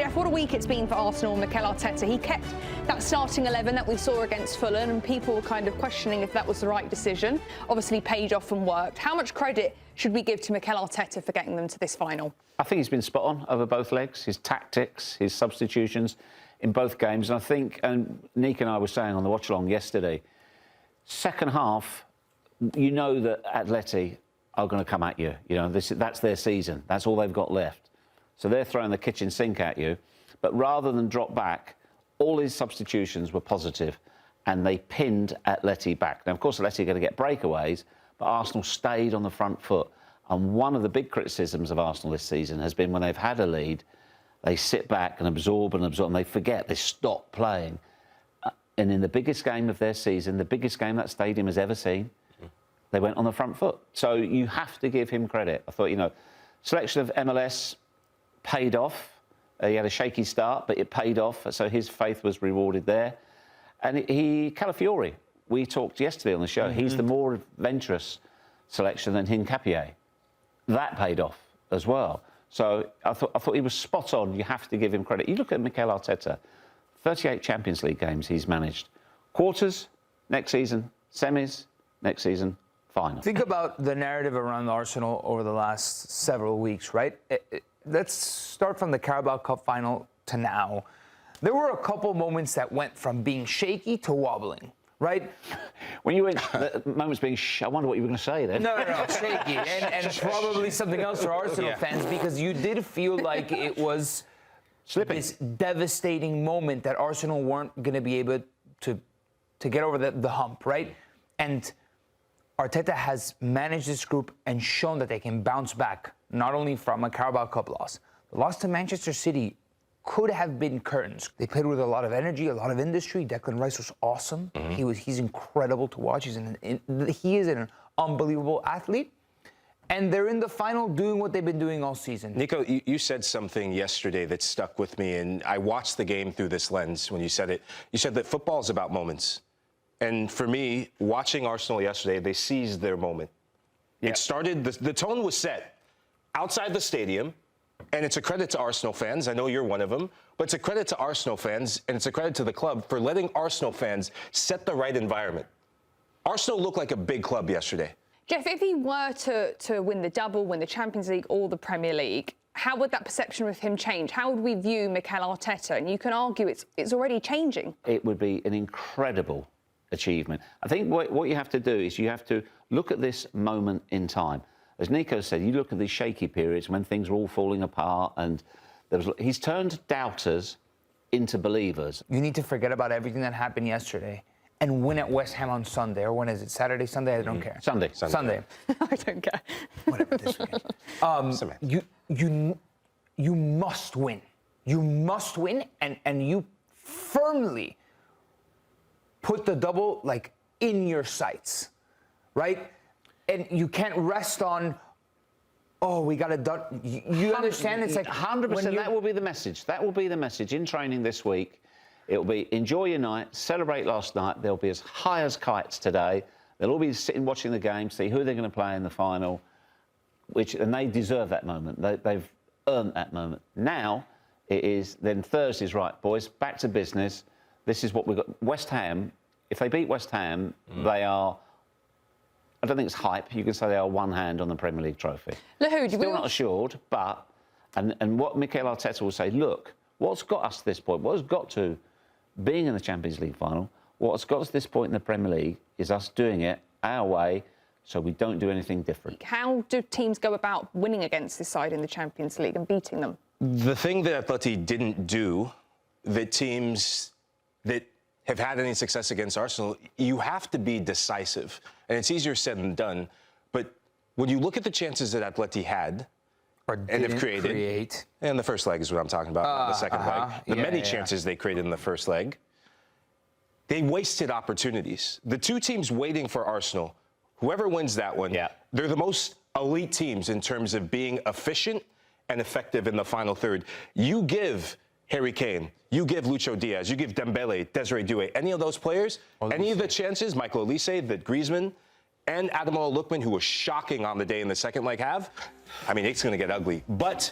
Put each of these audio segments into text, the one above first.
Geoff, what a week it's been for Arsenal and Mikel Arteta. He kept that starting 11 that we saw against Fulham, and people were kind of questioning if that was the right decision. Obviously paid off and worked. How much credit should we give to Mikel Arteta for getting them to this final? I think he's been spot on over both legs, his tactics, his substitutions in both games. And I think, and Nico and I were saying on the watch-along yesterday, second half, you know that Atleti are going to come at you. You know, that's their season. That's all they've got left. So they're throwing the kitchen sink at you. But rather than drop back, all his substitutions were positive and they pinned Atleti back. Now, of course, Atleti are going to get breakaways, but Arsenal stayed on the front foot. And one of the big criticisms of Arsenal this season has been when they've had a lead, they sit back and absorb, and they forget, they stop playing. And in the biggest game of their season, the biggest game that stadium has ever seen, they went on the front foot. So you have to give him credit. I thought, you know, selection of MLS paid off. He had a shaky start, but it paid off. So his faith was rewarded there. And Calafiori, we talked yesterday on the show, he's the more adventurous selection than Hincapié. That paid off as well. So I thought he was spot on. You have to give him credit. You look at Mikel Arteta, 38 Champions League games he's managed. Quarters next season, semis next season, final. Think about the narrative around Arsenal over the last several weeks, right? Let's start from the Carabao Cup final to now. There were a couple moments that went from being shaky to wobbling, right? When you went, the moments being, I wonder what you were going to say then. No, shaky. And probably something else for Arsenal fans, because you did feel like it was slipping. This devastating moment that Arsenal weren't going to be able to get over the hump, right? And Arteta has managed this group and shown that they can bounce back, not only from a Carabao Cup loss. The loss to Manchester City could have been curtains. They played with a lot of energy, a lot of industry. Declan Rice was awesome. He's incredible to watch. He is an unbelievable athlete. And they're in the final doing what they've been doing all season. Nico, you said something yesterday that stuck with me, and I watched the game through this lens when you said it. You said that football is about moments. And for me, watching Arsenal yesterday, they seized their moment. It started, the tone was set outside the stadium, and it's a credit to Arsenal fans. I know you're one of them, but it's a credit to Arsenal fans, and it's a credit to the club for letting Arsenal fans set the right environment. Arsenal looked like a big club yesterday. Geoff, if he were to win the double, win the Champions League or the Premier League, how would that perception of him change? How would we view Mikel Arteta? And you can argue it's already changing. It would be an incredible achievement. I think what you have to do is you have to look at this moment in time. As Nico said, you look at these shaky periods when things are all falling apart, and he's turned doubters into believers. You need to forget about everything that happened yesterday and win at West Ham on Sunday. Or when is it? Saturday, Sunday? I don't care. Sunday. I don't care. Whatever, this weekend. You must win. You must win, and you firmly put the double, like, in your sights, right? And you can't rest on, oh, we got it done. You understand? It's like 100%. That will be the message. That will be the message in training this week. It will be enjoy your night, celebrate last night. They'll be as high as kites today. They'll all be sitting watching the game, see who they're going to play in the final, and they deserve that moment. They've earned that moment. Now it is then Thursday's right, boys. Back to business. This is what we've got. West Ham, if they beat West Ham, they are, I don't think it's hype. You can say they are one hand on the Premier League trophy. Lahoud, still not assured, but, and what Mikel Arteta will say, look, what's got us to this point, what has got to being in the Champions League final, what's got us to this point in the Premier League is us doing it our way, so we don't do anything different. How do teams go about winning against this side in the Champions League and beating them? The thing that Atleti didn't do, that teams that have had any success against Arsenal, you have to be decisive. And it's easier said than done. But when you look at the chances that Atleti had and have created, and the first leg is what I'm talking about, not the second leg, the many chances they created in the first leg, they wasted opportunities. The two teams waiting for Arsenal, whoever wins that one, they're the most elite teams in terms of being efficient and effective in the final third. You give Harry Kane, you give Lucho Diaz, you give Dembele, Desiree Doué, any of those players, any of the chances, Michael Olise, that Griezmann and Ademola Lookman, who was shocking on the day in the second leg, have, I mean, it's going to get ugly. But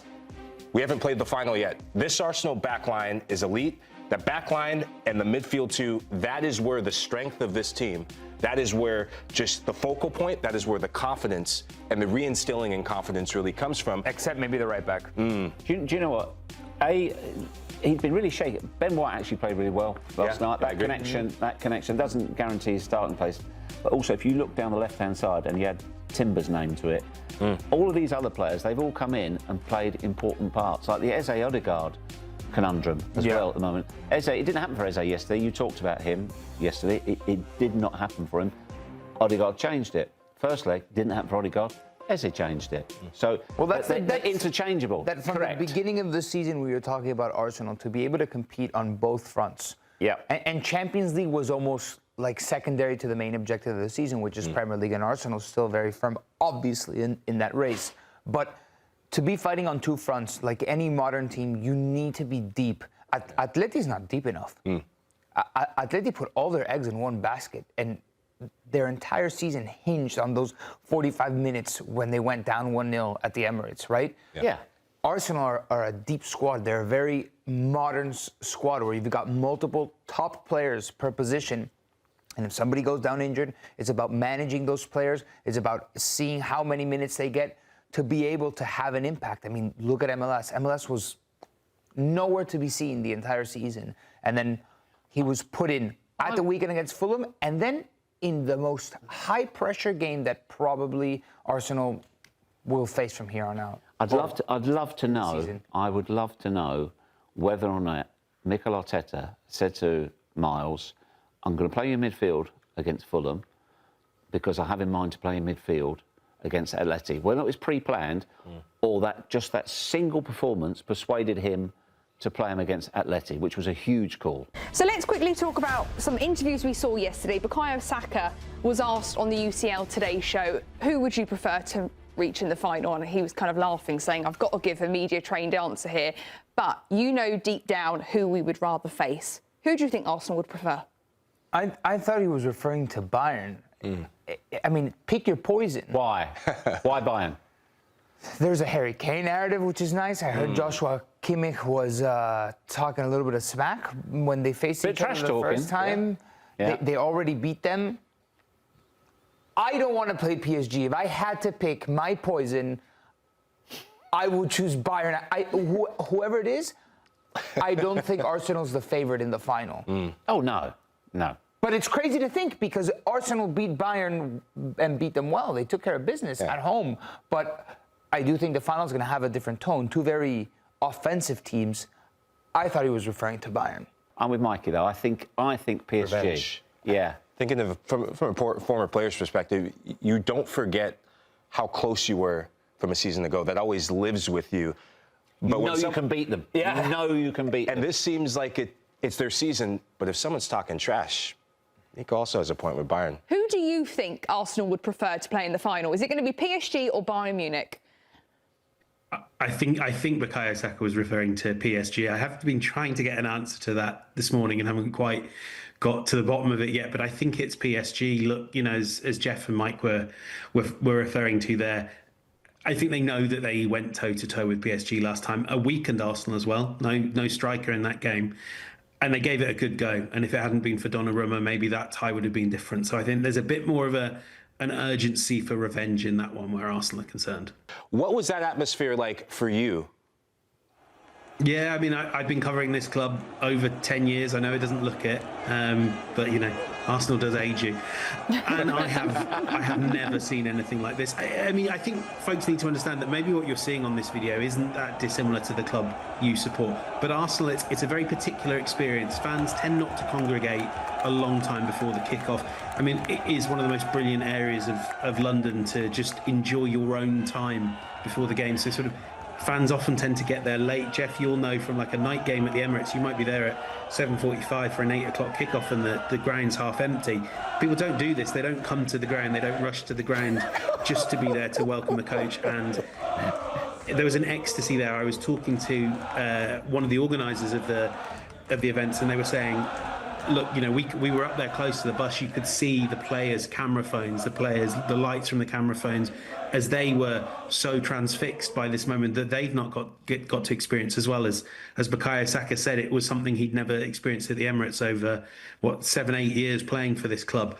We haven't played the final yet. This Arsenal backline is elite. The backline and the midfield too, that is where the strength of this team, that is where just the focal point, that is where the confidence and the reinstilling in confidence really comes from. Except maybe the right back. Do you know what? He'd been really shaken. Ben White actually played really well last night. That connection doesn't guarantee his starting place. But also, if you look down the left-hand side and you add Timber's name to it, all of these other players, they've all come in and played important parts, like the Eze Odegaard conundrum as well at the moment. Eze, it didn't happen for Eze yesterday. You talked about him yesterday. It did not happen for him. Odegaard changed it. First leg, didn't happen for Odegaard. Eze changed it. So, well, that's interchangeable. That from the beginning of the season, we were talking about Arsenal to be able to compete on both fronts. Yeah. And Champions League was almost like secondary to the main objective of the season, which is Premier League, and Arsenal's still very firm, obviously, in that race. But to be fighting on two fronts, like any modern team, you need to be deep. Atleti's not deep enough. Atleti put all their eggs in one basket, and their entire season hinged on those 45 minutes when they went down 1-0 at the Emirates, right? Yeah. Arsenal are a deep squad. They're a very modern squad where you've got multiple top players per position. And if somebody goes down injured, it's about managing those players. It's about seeing how many minutes they get to be able to have an impact. I mean, look at MLS. MLS was nowhere to be seen the entire season. And then he was put in at the weekend against Fulham, and then in the most high-pressure game that probably Arsenal will face from here on out. I'd love to know. I would love to know whether or not Mikel Arteta said to Myles, "I'm going to play you in midfield against Fulham because I have in mind to play in midfield against Atleti." Whether it was pre-planned or that just that single performance persuaded him to play him against Atleti, which was a huge call. So let's quickly talk about some interviews we saw yesterday. Bukayo Saka was asked on the UCL Today show, who would you prefer to reach in the final? And he was kind of laughing, saying, I've got to give a media-trained answer here. But you know deep down who we would rather face. Who do you think Arsenal would prefer? I thought he was referring to Bayern. I mean, pick your poison. Why? Why Bayern? There's a Harry Kane narrative, which is nice. I heard Joshua Kimmich was talking a little bit of smack when they faced each other the first time. Yeah. They already beat them. I don't want to play PSG. If I had to pick my poison, I would choose Bayern. Whoever it is, I don't think Arsenal's the favorite in the final. Oh, no. No. But it's crazy to think because Arsenal beat Bayern and beat them well. They took care of business at home. But I do think the final is going to have a different tone. Two very offensive teams. I thought he was referring to Bayern. I'm with Mikey, though. I think PSG. Revenge. Yeah. Thinking of from a former player's perspective, you don't forget how close you were from a season ago. That always lives with you. But you can beat them. Yeah. You know you can beat them. And this seems like it's their season, but if someone's talking trash, Nico also has a point with Bayern. Who do you think Arsenal would prefer to play in the final? Is it going to be PSG or Bayern Munich? I think Bukayo Saka was referring to PSG. I have been trying to get an answer to that this morning and haven't quite got to the bottom of it yet. But I think it's PSG. Look, you know, as Jeff and Mike were referring to there, I think they know that they went toe-to-toe with PSG last time. A weakened Arsenal as well. No striker in that game. And they gave it a good go. And if it hadn't been for Donnarumma, maybe that tie would have been different. So I think there's a bit more of an urgency for revenge in that one where Arsenal are concerned. What was that atmosphere like for you? Yeah, I mean, I've been covering this club over 10 years. I know it doesn't look it, but, you know, Arsenal does age you. And I have never seen anything like this. I mean, I think folks need to understand that maybe what you're seeing on this video isn't that dissimilar to the club you support. But Arsenal, it's a very particular experience. Fans tend not to congregate a long time before the kickoff. I mean, it is one of the most brilliant areas of London to just enjoy your own time before the game. So sort of fans often tend to get there late. Jeff, you'll know from like a night game at the Emirates, you might be there at 7:45 for an 8 o'clock kickoff and the ground's half empty. People don't do this. They don't come to the ground. They don't rush to the ground just to be there to welcome the coach. And there was an ecstasy there. I was talking to one of the organisers of the events, and they were saying look, you know, we were up there close to the bus. You could see the players' camera phones, the lights from the camera phones, as they were so transfixed by this moment that they've not got to experience, as well as Bukayo Saka said, it was something he'd never experienced at the Emirates over 7-8 years playing for this club.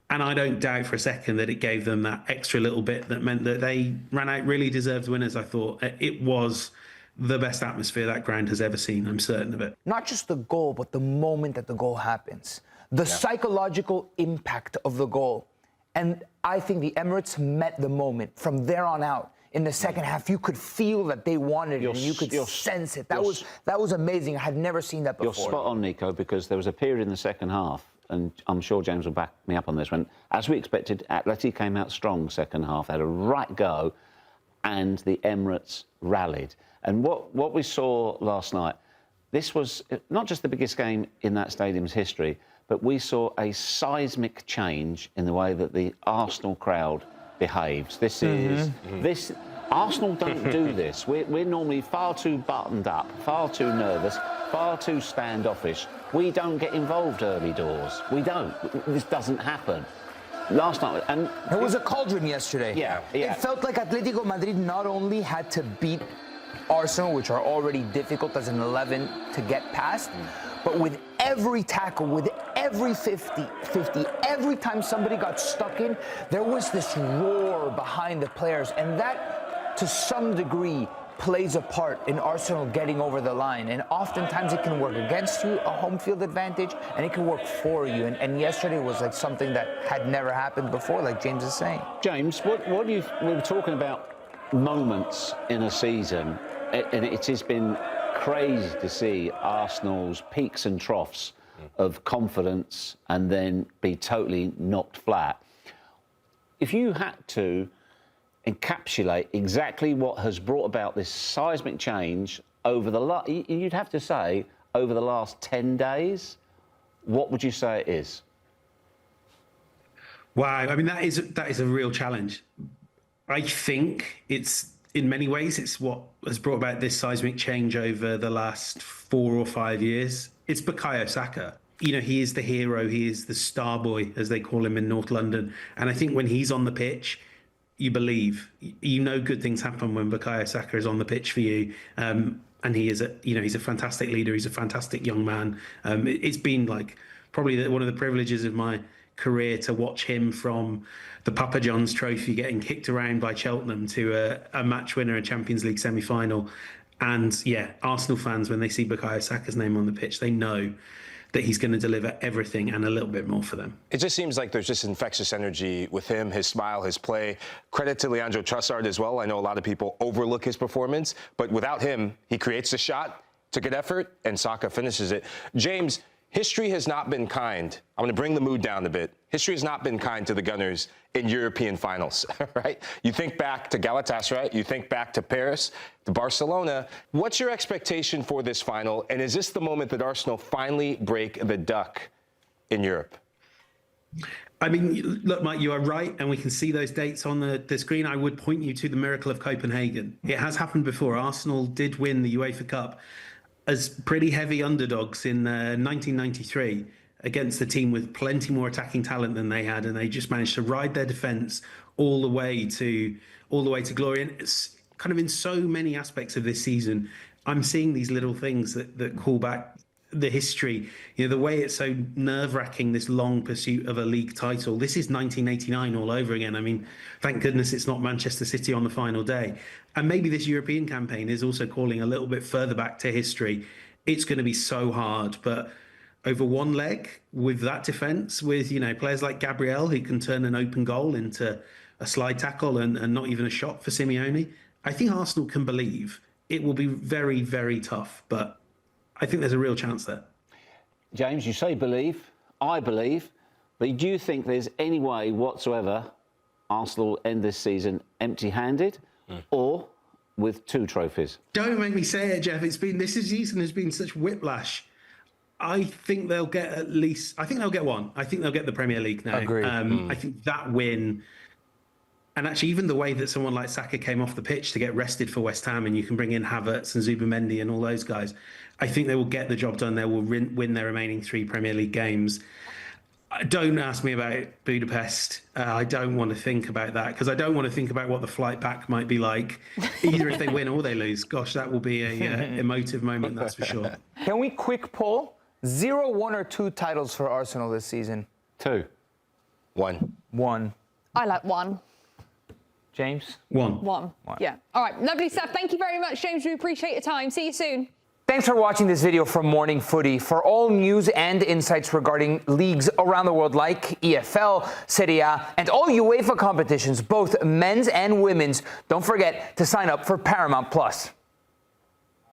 And I don't doubt for a second that it gave them that extra little bit that meant that they ran out really deserved winners. I thought it was the best atmosphere that ground has ever seen. I'm certain of it. Not just the goal, but the moment that the goal happens. The psychological impact of the goal. And I think the Emirates met the moment. From there on out, in the second half, you could feel that they wanted it, and you could sense it. That was amazing. I had never seen that before. You're spot on, Nico, because there was a period in the second half, and I'm sure James will back me up on this, when, as we expected, Atleti came out strong second half, had a right go, and the Emirates rallied. And what we saw last night, this was not just the biggest game in that stadium's history, but we saw a seismic change in the way that the Arsenal crowd behaves. This is... Arsenal don't do this. We're normally far too buttoned up, far too nervous, far too standoffish. We don't get involved early doors. We don't. This doesn't happen. Last night... and it was a cauldron yesterday. Yeah. It felt like Atlético Madrid not only had to beat Arsenal, which are already difficult as an 11 to get past, but with every tackle, with every 50, every time somebody got stuck in, there was this roar behind the players, and that, to some degree, plays a part in Arsenal getting over the line. And oftentimes it can work against you, a home field advantage, and it can work for you. And yesterday was like something that had never happened before, like James is saying. James, what do you... we were talking about moments in a season, and it has been crazy to see Arsenal's peaks and troughs of confidence and then be totally knocked flat. If you had to encapsulate exactly what has brought about this seismic change over the you'd have to say over the last 10 days, what would you say it is? Wow, I mean, that is a real challenge. I think it's, in many ways, it's what has brought about this seismic change over the last 4 or 5 years. It's Bukayo Saka. You know, he is the hero. He is the Starboy, as they call him in North London. And I think when he's on the pitch, you believe. You know good things happen when Bukayo Saka is on the pitch for you. And he is he's a fantastic leader. He's a fantastic young man. It's been like probably one of the privileges of my career to watch him from the Papa John's trophy getting kicked around by Cheltenham to a match winner, a Champions League semi-final. And yeah, Arsenal fans, when they see Bukayo Saka's name on the pitch, they know that he's going to deliver everything and a little bit more for them. It just seems like there's just infectious energy with him, his smile, his play. Credit to Leandro Trossard as well. I know a lot of people overlook his performance, but without him, he creates the shot, took an effort, and Saka finishes it. James, history has not been kind. I'm going to bring the mood down a bit. History has not been kind to the Gunners in European finals, right? You think back to Galatasaray, you think back to Paris, to Barcelona. What's your expectation for this final? And is this the moment that Arsenal finally break the duck in Europe? I mean, look, Mike, you are right, and we can see those dates on the screen. I would point you to the miracle of Copenhagen. It has happened before. Arsenal did win the UEFA Cup as pretty heavy underdogs in 1993 against a team with plenty more attacking talent than they had, and they just managed to ride their defence all the way to glory. And it's kind of in so many aspects of this season, I'm seeing these little things that call back the history. You know, the way it's so nerve-wracking, this long pursuit of a league title. This is 1989 all over again. I mean, thank goodness it's not Manchester City on the final day. And maybe this European campaign is also calling a little bit further back to history. It's going to be so hard, but over one leg with that defence, with, you know, players like Gabriel who can turn an open goal into a slide tackle and not even a shot for Simeone, I think Arsenal can believe. It will be very, very tough, but I think there's a real chance there. James, you say believe, I believe, but do you think there's any way whatsoever Arsenal end this season empty-handed or with 2 trophies? Don't make me say it, Jeff. This season has been such whiplash. I think they'll get at least... I think they'll get one. I think they'll get the Premier League now. Agreed. I think that win And actually, even the way that someone like Saka came off the pitch to get rested for West Ham, and you can bring in Havertz and Zubamendi and all those guys, I think they will get the job done. They will win their remaining 3 Premier League games. Don't ask me about Budapest. I don't want to think about that, because I don't want to think about what the flight back might be like, either if they win or they lose. Gosh, that will be a emotive moment, that's for sure. Can we quick poll? 0, 1, or 2 titles for Arsenal this season? 2. 1. 1. I like 1. James? 1. 1. Yeah. All right. Lovely stuff. Thank you very much, James. We appreciate your time. See you soon. Thanks for watching this video from Morning Footy. For all news and insights regarding leagues around the world like EFL, Serie A, and all UEFA competitions, both men's and women's, don't forget to sign up for Paramount+.